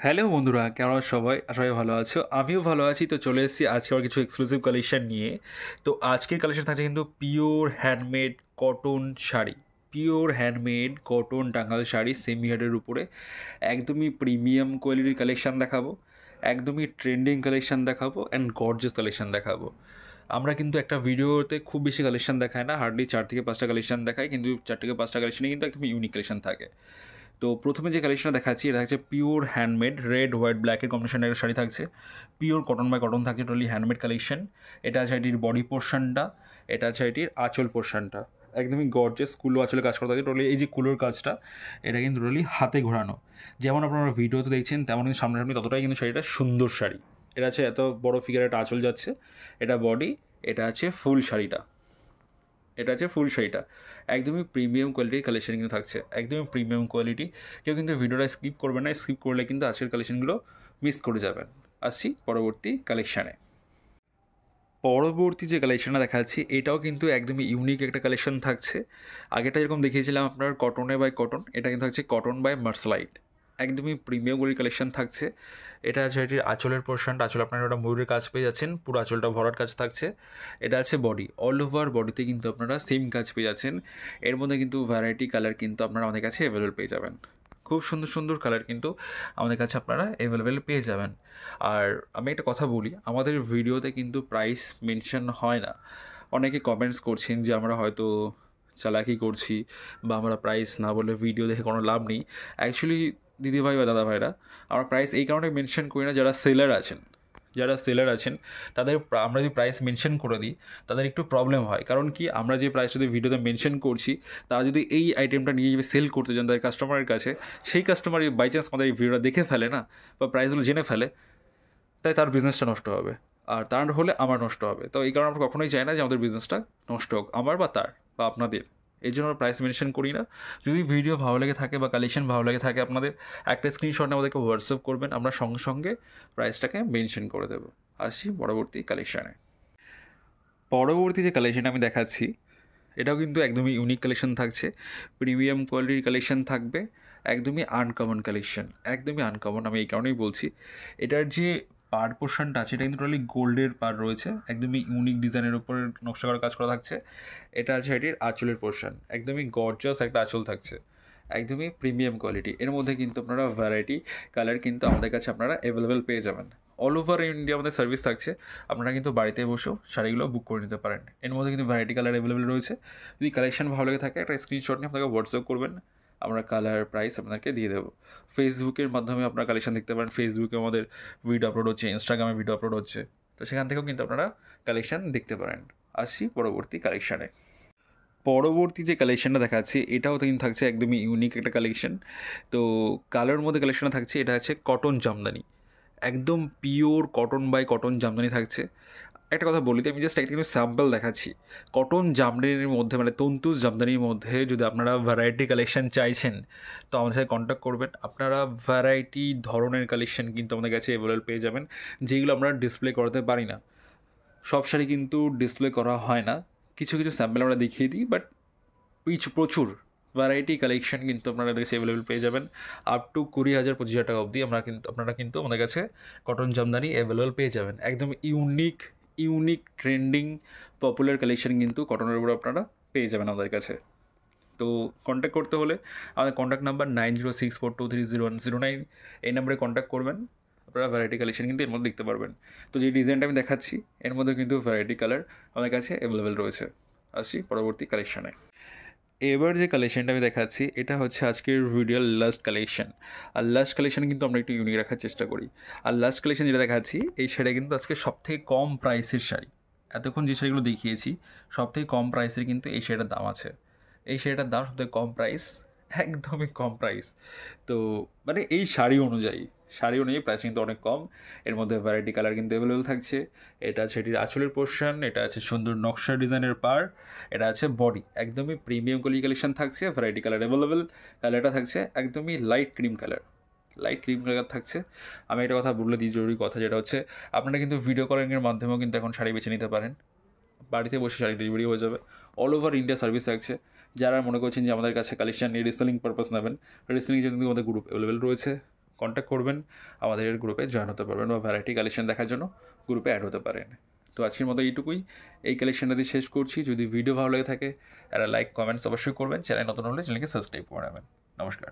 Hello বন্ধুরা, কেমন আছো সবাই? আশা করি ভালো আছো। আমিও ভালো আছি। তো চলে এসেছি আজকে আবার কিছু এক্সক্লুসিভ কালেকশন নিয়ে। তো আজকের কালেকশন থাকছে কিন্তু pure handmade cotton sari. Pure handmade cotton Tangail sari semi হার্ডের উপরে একদমই প্রিমিয়াম কোয়ালিটির কালেকশন দেখাবো, একদমই ট্রেন্ডিং কালেকশন দেখাবো অ্যান্ড গর্জিয়াস কালেকশন দেখাবো। আমরা কিন্তু একটা ভিডিওতে খুব বেশি কালেকশন দেখাই না, হার্ডলি 4 থেকে 5টা কালেকশন দেখাই, কিন্তু 4 থেকে 5টা কালেকশনে কিন্তু একদম ইউনিক কালেকশন থাকে। তো প্রথমে যে কালেকশনটা দেখাচ্ছি এটা হচ্ছে পিওর হ্যান্ডমেড রেড হোয়াইট ব্ল্যাকের কম্বিনেশনের একটা শাড়ি থাকছে। পিওর কটন বাই কটন থাকছে, টোটালি হ্যান্ডমেড কালেকশন। এটা আছে এটির বডি পোর্শনটা, এটা আছে এটির আঁচল পোর্শনটা। একদমই গর্জেস কুলো আঁচলে কাজ করা থাকে। টোটালি এই যে কুলোর কাজটা, এটা কিন্তু টোটালি হাতে ঘোরানো। যেমন আপনারা ভিডিওতে দেখছেন তেমন কিন্তু সামনাসামনি ততটাই কিন্তু শাড়িটা সুন্দর শাড়ি। এটা আছে এত বড় ফিগার একটা আঁচল যাচ্ছে, এটা বডি, এটা আছে ফুল শাড়িটা। এটা আছে ফুল শাড়িটা। একদমই প্রিমিয়াম কোয়ালিটির কালেকশন কিন্তু থাকছে, একদমই প্রিমিয়াম কোয়ালিটি। কেউ কিন্তু ভিডিওটা স্কিপ করবে না, স্কিপ করলে কিন্তু আজকের কালেকশনগুলো মিস করে যাবেন। আসছি পরবর্তী কালেকশানে। পরবর্তী যে কালেকশনটা দেখাচ্ছি এটাও কিন্তু একদমই ইউনিক একটা কালেকশন থাকছে। আগেটা যেরকম দেখিয়েছিলাম আপনার কটনে বাই কটন, এটা কিন্তু থাকছে কটন বাই মার্সলাইট। একদমই প্রিমিয়াম কোয়ালিটির কালেকশন থাকছে। এটা আছে এটির আঁচলের পোর্শনটা, আঁচল আপনারা ওটা ময়ূরের কাজ পেয়ে যাচ্ছেন, পুরো আঁচলটা ভরার কাজ থাকছে। এটা আছে বডি, অল ওভার বডিতে কিন্তু আপনারা সেম কাজ পেয়ে যাচ্ছেন। এর মধ্যে কিন্তু ভ্যারাইটি কালার কিন্তু আপনারা আমাদের কাছে অ্যাভেলেবল পেয়ে যাবেন। খুব সুন্দর সুন্দর কালার কিন্তু আমাদের কাছে আপনারা অ্যাভেলেবেল পেয়ে যাবেন। আর আমি একটা কথা বলি, আমাদের ভিডিওতে কিন্তু প্রাইস মেনশন হয় না। অনেকে কমেন্টস করছেন যে আমরা হয়তো চালাকি করছি বা আমরা প্রাইস না বলে ভিডিও দেখে কোনো লাভ নেই। অ্যাকচুয়ালি দিদিভাই বা দাদাভাইরা, আমরা প্রাইস এই কারণে মেনশন করি না, যারা সেলার আছেন, যারা সেলার আছেন তাদের আমরা যদি প্রাইস মেনশন করে দিই তাদের একটু প্রবলেম হয়। কারণ কি, আমরা যে প্রাইস যদি ভিডিওতে মেনশন করছি, তারা যদি এই আইটেমটা নিয়ে যাবে সেল করতে যান তাদের কাস্টমারের কাছে, সেই কাস্টমার বাই চান্স আমাদের এই ভিডিওটা দেখে ফেলে না, বা প্রাইসগুলো জেনে ফেলে, তাই তার বিজনেসটা নষ্ট হবে। আর তার হলে আমার নষ্ট হবে। তো এই কারণে আমরা কখনোই চাই না যে আমাদের বিজনেসটা নষ্ট হোক, আমার বা তার বা আপনাদের। এই জন্য আমরা প্রাইস মেনশন করি না। যদি ভিডিও ভালো লেগে থাকে বা কালেকশন ভালো লেগে থাকে আপনাদের, একটা স্ক্রিনশট আমাদেরকে হোয়াটসঅ্যাপ করবেন, আমরা সঙ্গে সঙ্গে প্রাইসটাকে মেনশন করে দেবো। আসি পরবর্তী কালেকশানে। পরবর্তী যে কালেকশানটা আমি দেখাচ্ছি এটাও কিন্তু একদমই ইউনিক কালেকশন থাকছে, প্রিমিয়াম কোয়ালিটির কালেকশন থাকবে, একদমই আনকমন কালেকশন, একদমই আনকমন। আমি এই কারণেই বলছি, এটার যে পার পোর্শনটা আছে এটা কিন্তু টোটালি গোল্ডের পার রয়েছে, একদমই ইউনিক ডিজাইনের উপরে নকশা করা কাজ করা থাকছে। এটা আছে এটির আঁচলের পোর্শন, একদমই গর্জাস একটা আঁচল থাকছে, একদমই প্রিমিয়াম কোয়ালিটি। এর মধ্যে কিন্তু আপনারা ভ্যারাইটি কালার কিন্তু আমাদের কাছে আপনারা অ্যাভেলেবেল পেয়ে যাবেন। অল ওভার ইন্ডিয়া আমাদের সার্ভিস থাকছে, আপনারা কিন্তু বাড়িতে বসেও শাড়িগুলো বুক করে নিতে পারেন। এর মধ্যে কিন্তু ভ্যারাইটি কালার অ্যাভেলেবেল রয়েছে। যদি কালেকশন ভালো লেগে থাকে একটা স্ক্রিনশট নিয়ে আপনাকে হোয়াটসঅ্যাপ করবেন, আমরা কালার প্রাইস আপনাকে দিয়ে দেবো। ফেসবুকের মাধ্যমে আপনারা কালেকশন দেখতে পারেন, ফেসবুকে আমাদের ভিডিও আপলোড হচ্ছে, ইনস্টাগ্রামে ভিডিও আপলোড হচ্ছে, তো সেখান থেকেও কিন্তু আপনারা কালেকশন দেখতে পারেন। আসছি পরবর্তী কালেকশানে। পরবর্তী যে কালেকশনটা দেখাচ্ছি এটাও কিন্তু থাকছে একদমই ইউনিক একটা কালেকশন। তো কালারের মধ্যে কালেকশনটা থাকছে, এটা আছে কটন জামদানি, একদম pure cotton by cotton jamdani থাকছে। একটা কথা বলি, আমি জাস্ট একটা কিন্তু স্যাম্পল দেখাচ্ছি। কটন জামদানির মধ্যে মানে তন্তুজ জামদানির মধ্যে যদি আপনারা ভ্যারাইটি কালেকশন চাইছেন তো আমাদের সাথে কন্ট্যাক্ট করবেন। আপনারা ভ্যারাইটি ধরনের কালেকশন কিন্তু আমাদের কাছে অ্যাভেলেবল পেয়ে যাবেন, যেগুলো আমরা ডিসপ্লে করতে পারি না। সব শাড়ি কিন্তু ডিসপ্লে করা হয় না, কিছু কিছু স্যাম্পল আমরা দেখিয়ে দিই, বাট প্রচুর ভ্যারাইটি কালেকশন কিন্তু আপনারা কাছে অ্যাভেলেবল পেয়ে যাবেন। আপ টু 20,000 25,000 টাকা অবধি আপনারা কিন্তু আমাদের কাছে কটন জামদানি অ্যাভেলেবল পেয়ে যাবেন। একদম unique unique trending popular collection কিন্তু কটনের উপর আপনারা পেয়ে যাবেন আমাদের কাছে। তো কন্ট্যাক্ট করতে হলে আমাদের কন্ট্যাক্ট নাম্বার 9064230109, এই নাম্বারে কন্ট্যাক্ট করবেন। আপনারা ভ্যারাইটি কালেকশন কিন্তু এর মধ্যে দেখতে পারবেন। তো যে ডিজাইনটা আমি দেখাচ্ছি এর মধ্যে কিন্তু ভ্যারাইটি কালার আমাদের কাছে অ্যাভেলেবেল রয়েছে। আসছি পরবর্তী কালেকশানে। এবার যে কালেকশনটা আমি দেখাচ্ছি এটা হচ্ছে আজকের ভিডিওর লাস্ট কালেকশন। আর লাস্ট কালেকশন কিন্তু আমরা একটু ইউনিক রাখার চেষ্টা করি। আর লাস্ট কালেকশন যেটা দেখাচ্ছি এই শাড়িটা কিন্তু আজকে সবথেকে কম প্রাইসের শাড়ি। এতক্ষণ যে শাড়িগুলো দেখিয়েছি সবথেকে কম প্রাইসের কিন্তু এই শাড়িটার দাম আছে। এই শাড়িটার দাম সবথেকে কম প্রাইস, একদমই কম প্রাইস। তো মানে এই শাড়ি অনুযায়ী প্রাইস কিন্তু অনেক কম। এর মধ্যে ভ্যারাইটি কালার কিন্তু অ্যাভেলেবেল থাকছে। এটা আছে এটির আঁচলের পোর্শন, এটা আছে সুন্দর নকশা ডিজাইনের পার, এটা আছে বডি, একদমই প্রিমিয়াম কোয়ালিটি কালেকশন থাকছে। ভ্যারাইটি কালার অ্যাভেলেবেল, কালারটা থাকছে একদমই light cream colour, light cream colour থাকছে। আমি একটা কথা বলে দিই, জরুরি কথা, যেটা হচ্ছে আপনারা কিন্তু ভিডিও কলিংয়ের মাধ্যমেও কিন্তু এখন শাড়ি বেছে নিতে পারেন। বাড়িতে বসে শাড়ি ডেলিভারি হয়ে যাবে। অল ওভার ইন্ডিয়া সার্ভিস থাকছে। যারা মনে করছেন যে আমাদের কাছে কালেকশন নিয়ে রিসেলিং পারপাস নেবেন, রিসেলিং জন্য কিন্তু আমাদের গ্রুপ অ্যাভেলেবেল রয়েছে। কন্ট্যাক্ট করবেন, আমাদের গ্রুপে জয়েন হতে পারবেন বা ভ্যারাইটি কালেকশন দেখার জন্য গ্রুপে অ্যাড হতে পারেন। তো আজকের মতো এইটুকুই, এই কালেকশনটা দিয়ে শেষ করছি। যদি ভিডিও ভালো লেগে থাকে একটা লাইক কমেন্টস অবশ্যই করবেন, চ্যানেল নতুন হলে চ্যানেলকে সাবস্ক্রাইব করে নেবেন। নমস্কার।